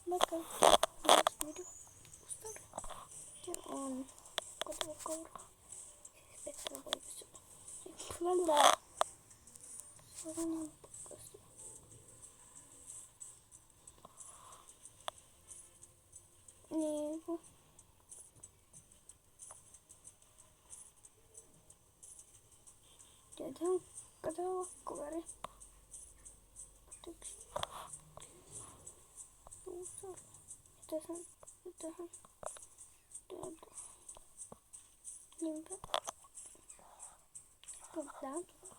Vaikka video se on kotivakoura. Petra voimassa. Lala. Sellainen pakkasta. Niinku. Tiedetään kotivakoväri. Yksi. Tähän. Täältä. Niinpä. Tää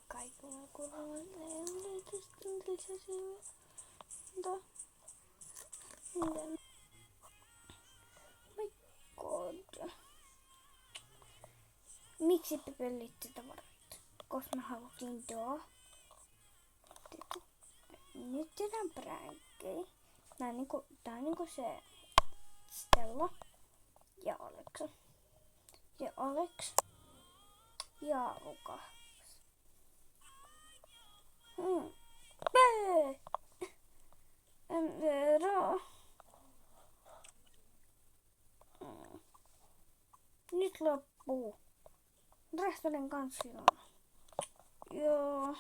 kaikilla kuulolle tästä lisäsiä. Miten? My god. Miksi Pepe liitti tavarat? Koska mä haluttiin tuo. Nyt tehdään pränkkiä. Tää on niinku se Stella ja Alexa. Ja Alex ja Lukas. En tiedä. Nyt loppuu. Rehtorin kanssa silloin. Joo.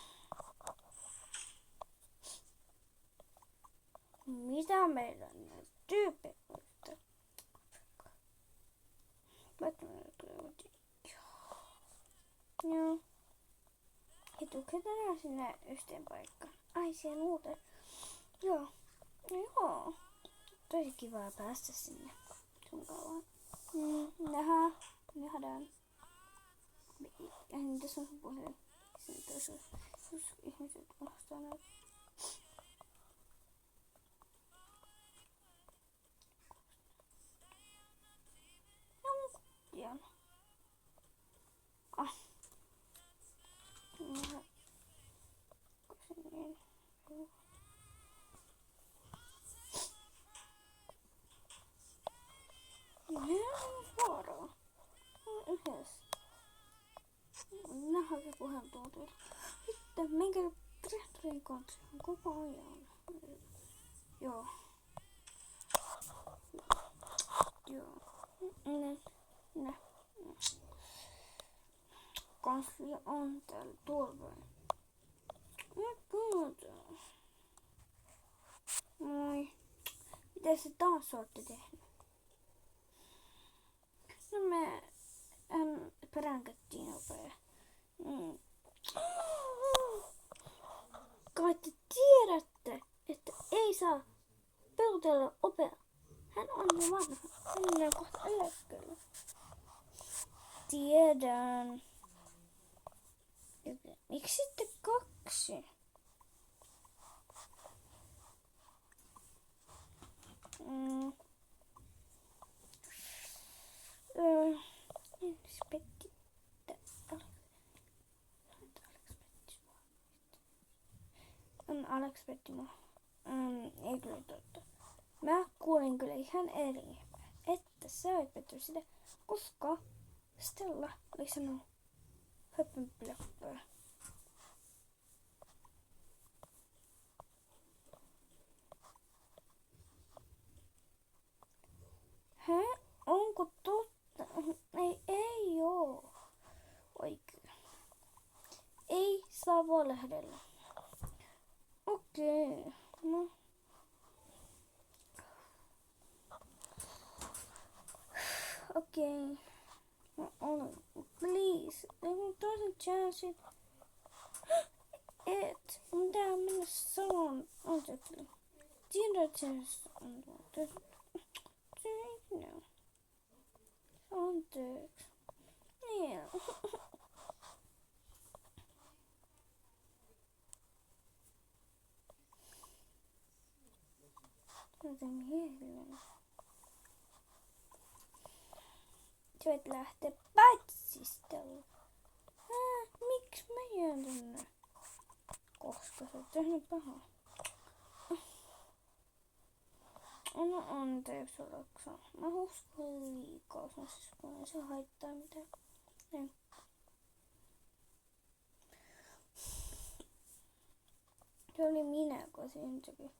Mitä meillä on tyyppi? Joo. Etukäteen sinne yhteen paikkaan. Ai siellä muuten. Joo. Joo. Tosi kivaa päästä sinne. Sun kauan. Nähdään. Ja tässä on sun puhelin. Tässä on jos ihmiset vastaa näitä. Hieno. Suoraan. Yhdessä. Nähdään se puheen tuolta. Sitten minkä rehtorin kanssa koko ajan. Joo. Joo. Ne. Kansli on täällä tuolla. Moi. Mitä se taas ootte tehnyt? No me pränkättiin nopea. Kai te tiedätte, että ei saa pelutella opea. Hän on jo vanha. Hän on kohta eläkkeellä. Tiedän. Miksi sitten 2? Alex petti mua. Ei kyllä totta. Mä kuulin kyllä ihan eri, että sä olet pettynyt sitä, koska Stella oli sanonut höpönpilöppöä. Hä? Onko totta? Ei oo. Oikein. Ei saa valehdella. Okei. No. Okei. No olen. Please. Toisen chanssin. Et. Mun tää mennä sanoon. Anteeksi. Tiedät sen on tuolta. No. Anteeksi. Niin. Joten miehillä. Sä voit lähteä patsistella. Miksi mä jään tänne? Koska sä oot tehnyt pahaa. No anteeksi Alexa. Mä uskon liikaa kun ei se haittaa mitään. Näin. Se oli minä, kun siinä teki.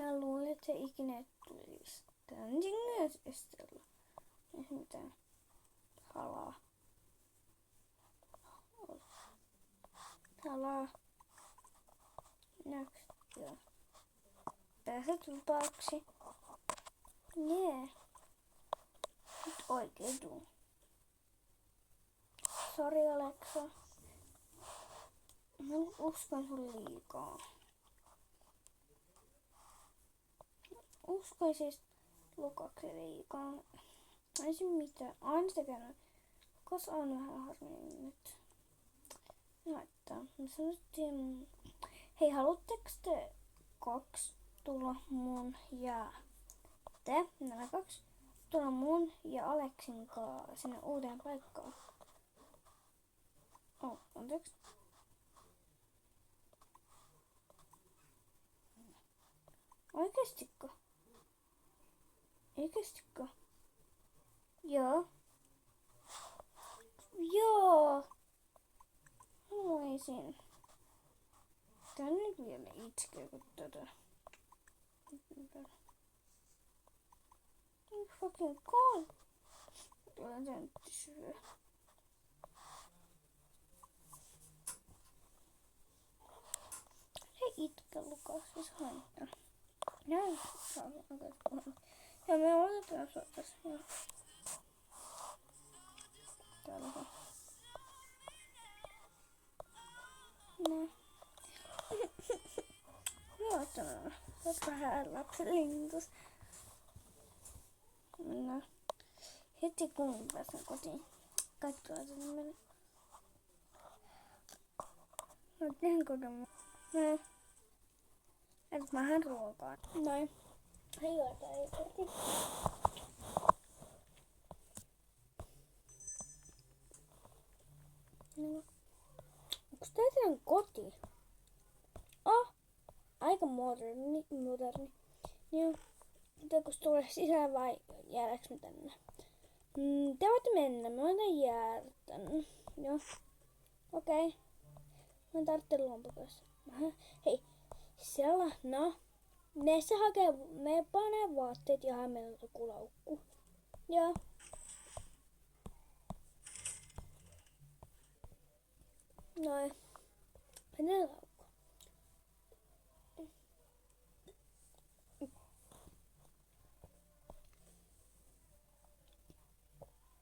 Mä luulin, että se ikinä ei tulisi. Tää on myös Estella. Ei se mitään halaa. Halaa. Next. Joo. Pääset vapaaksi. Jee. Nyt oikein tuu. Sori Alexa. Mä uskon sun liikaa. Uskoin siis Lukaksen liikaa. Ei se mitään. Aina sitä käynyt. Lukas on vähän harminen nyt. Haittaa. Mä sanottiin... Hei, haluatteko te 2 tulla mun ja... nämä 2 tulla mun ja Aleksin kanssa sinne uuteen paikkaan? Anteeksi. Oikeestikko? Oikeestikko? Joo. Joo. Haluaisin. Tän nyt vielä itkee, kun tätä. Fucking cool. Tulee tän syö. Hei itkä Lukas, siis haittaa. Näin saa oikein puhua. Ja me otetaan sua tässä. Täällä on. Näin. Joo, tämä on vähän lapsenlintus. Mennään heti kun pääsen kotiin. Kaikki on sinne mennä. Mä tehdään kodon. Näin. Et vähän ruokaa. Noin. Hiota ei koti. No. Onks tää teidän koti? Aika moderni. Joo. Pitääkö tulla sisään vai jäädäänkö me tänne? Te voitte mennä. Mä voin jäädä tänne. Joo. Okei. Mä tarvitsen lompakossa. Hei. Siellä, no. Me panee vaatteet ja meillä on joku laukku. Joo. Noin. Mennään laukku.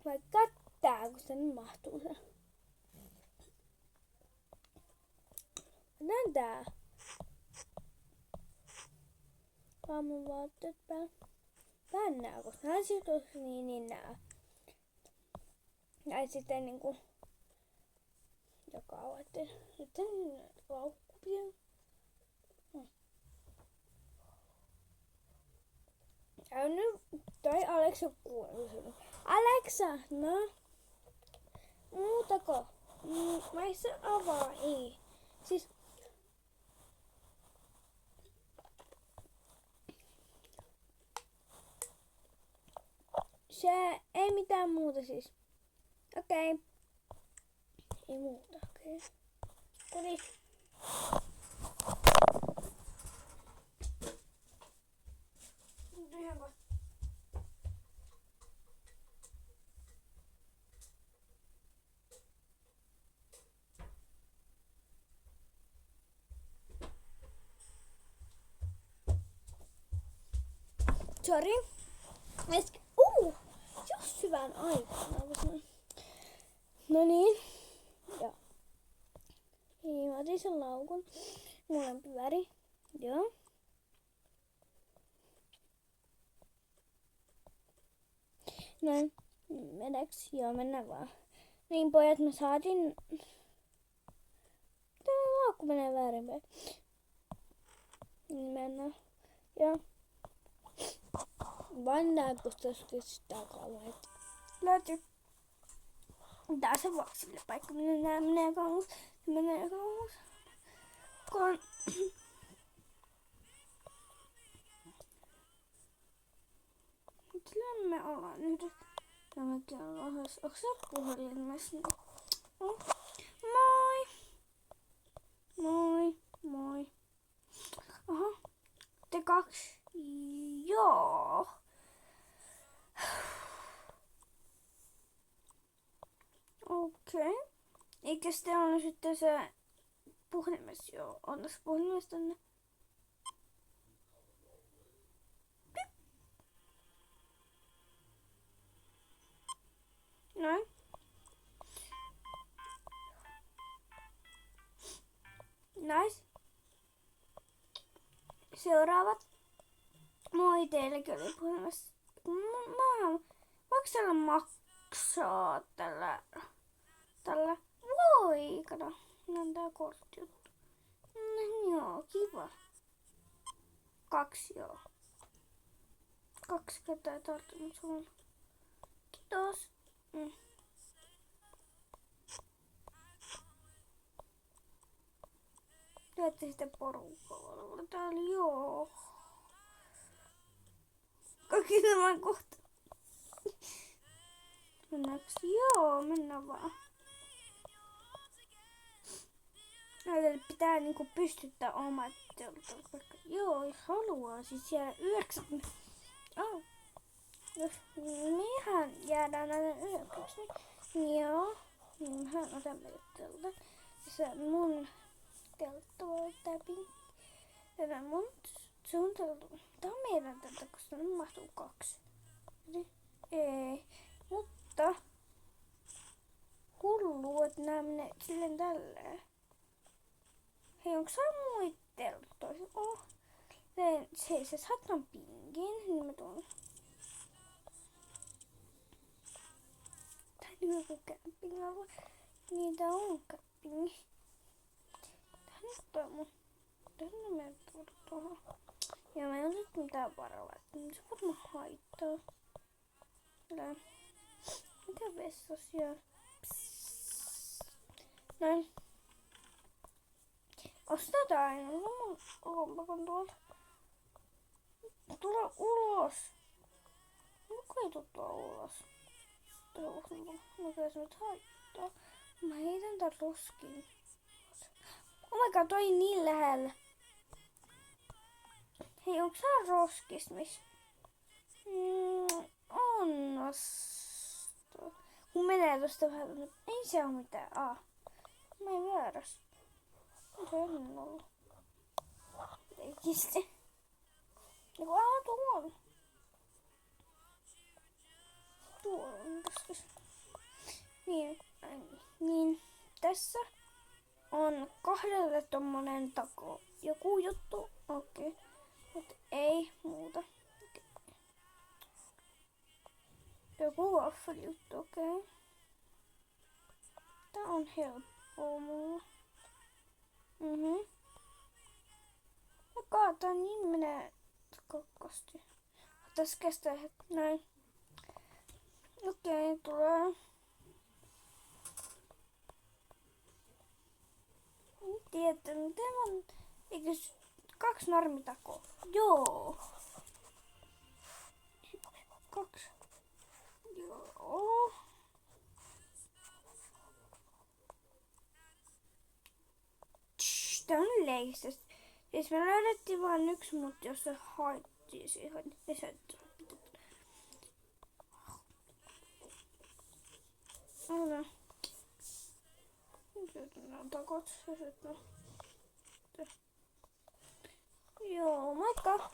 Vai kattaa, kun tänne mahtuu se. Mennään tää. Aamun vaatteet päällä. Vähän nää, koska nää siirtyy niin nää. Ja sitten niinku joka vaatteet. Sitten laukku pian. Ja nyt toi Aleksa kuuluu. Aleksa, no? Muutako? Mä en saa avaa, ei. Siis... Se ei mitään muuta siis. Okei. Ei muuta, okei. Kodis. Sori. Jos hyvän aikana. No niin. Joo. Niin, mä otin sen laukun. Molempi väri. Joo. Noin. Mennäänkö? Joo, mennään vaan. Niin pojat, me saatiin... Tää laukku menee väärinpäin. Niin mennään. Joo. Vannaan, kun tässä kestää kauan. Löytyy. Tää on se vaksille paikka, minne nää menee kauas. Menee kauas. Kun... Kyllä me ollaan nyt. Ja mekin ollaan yhdessä. Onko se puhelimessa? Moi! Moi! Moi! Aha. 2. Joo. Okei. Eikä sitten ole sitten se puhelimessa? Joo, on tässä puhelimessa tänne. Noin. Nice. Seuraavat. Moi, teilläkin oli puhelimessa. Voiko maksaa tällä? Voi, kato. On tää korttijuttu. No joo, kiva. 2 joo. 2 kertaa ei tarttunut samalla. Kiitos. Teette sitten porukalla. Täällä joo. Kaikki tämän kohta. Mennäänkö? Joo, mennään vaan. Näille pitää niinku pystyttää omat teltat. Joo, jos haluaa. Siis jäädä 9. Oh. Jos mehän jäädään näille 9. Niin joo. Niin mehän otan meille teltat. Ja se mun teltta voi ottaa pinkki. Ja sun teltta. Tää on meidän teltta, koska ne mahtuu 2. Ei. Mutta hullu, että nää menee silleen tälleen. Hei, onko sä muita telttoja? Oh. Se saat ton pinkin, niin mä tuon. Tää on joku kämpingalla. Niitä on kämpingi. Tänne mä tuoda tohon. Ja mä en ole mitään varaa, että se varmaan haittaa. Mitä vessasia? Näin. Ostetaan aina mun lompakon tuolta. Tule ulos. Onko ei tuttua ulos? Mikä se nyt haittaa? Mä heitän tän roskiin. Oh my god, toi niin lähellä. Hei, onko sä roskis, Onnosta. Kun menee tosta vähän, ei se oo mitään. Mä en väärässä. Se on ennen ollut. Tekisti. Joku tuolla. Tuolla on tässä. Niin, tässä on 2 tommonen joku juttu. Okei. Mut ei muuta. Okay. Joku waffle-juttu, okei. Tää on helppoa mulla. Tää niin menee kakkasti. Tässä kestää hetki. Näin. Okei, tulee. En tiedä, miten on. Eikö 2 normitakoa? Joo. 2. Joo. Tää on leikistä. Siis me löydettiin vain 1, mutta jos se haittiin siihen, niin se Ota. Syötään takot. Joo, moikka.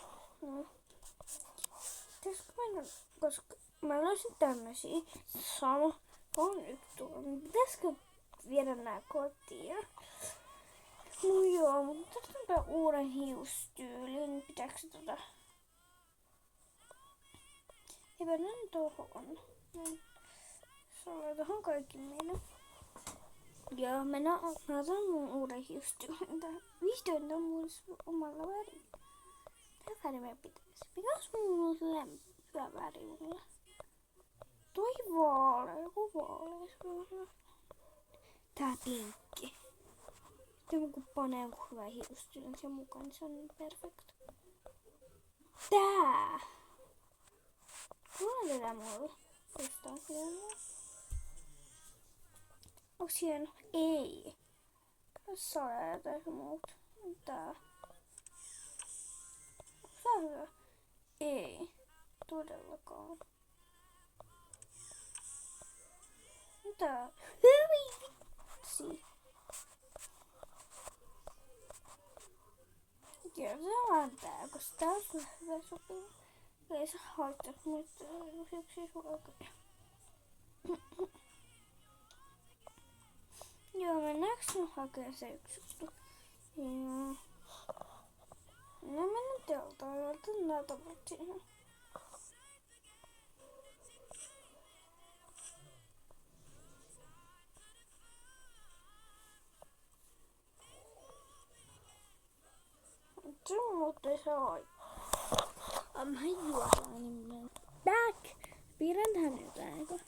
Pitäisikö mennä, koska mä löysin tämmösiä. Sama. On 1 tuolla. Pitäisikö viedä nää kotiin? No joo, mutta tässä on tää uuden hiustyylin. Pitääkö se Eipä näin tohon. Saa tohon kaikki meidän. Joo, mä otan mun uuden hiustyylin. Vihdoin tää on mun omalla värillä. Tää väri meidän pitäisi. Mikä olisi mun hyvä väri mulle? Toi vaalea, joku vaalea. Tää pinkki. Sitten kun panee joku hyvä hiustyylin sen mukaan, niin se on niin perfect. Tää! Kuulen tätä mulle. Jostain hienoa. Onks hieno? Ei. Tässä on jotain muuta. Tää. Onks tää hyvä? Ei. Todellakaan. Mitä? Hyvin vitsi. Kerrotaan tää, koska tää on sulle hyvä sopiva. Ei se haittaa muita yksi ruokaa. Joo, mennäänkö nyt hakemaan se yksi juttu? Joo. No mennään teltaan, joten näitä voit siihen. Se on mutta ei se haittaa. Mä juotaan niin back! Piirrän tähän nyt aika.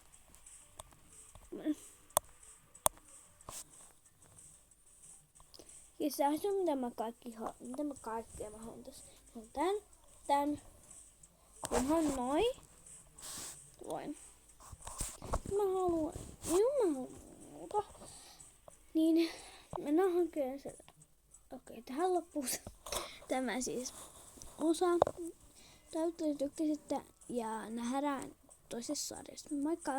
Ja se on mitä mä kaikkea mä haluan tässä. Tän. Kunhan noin. Voin. Mä haluan muuta. Niin mennään hakemaan se. Okei, tähän loppuu tämä siis osa. Toivottavasti tykkäsitte ja nähdään toisessa sarjassa. Moikka!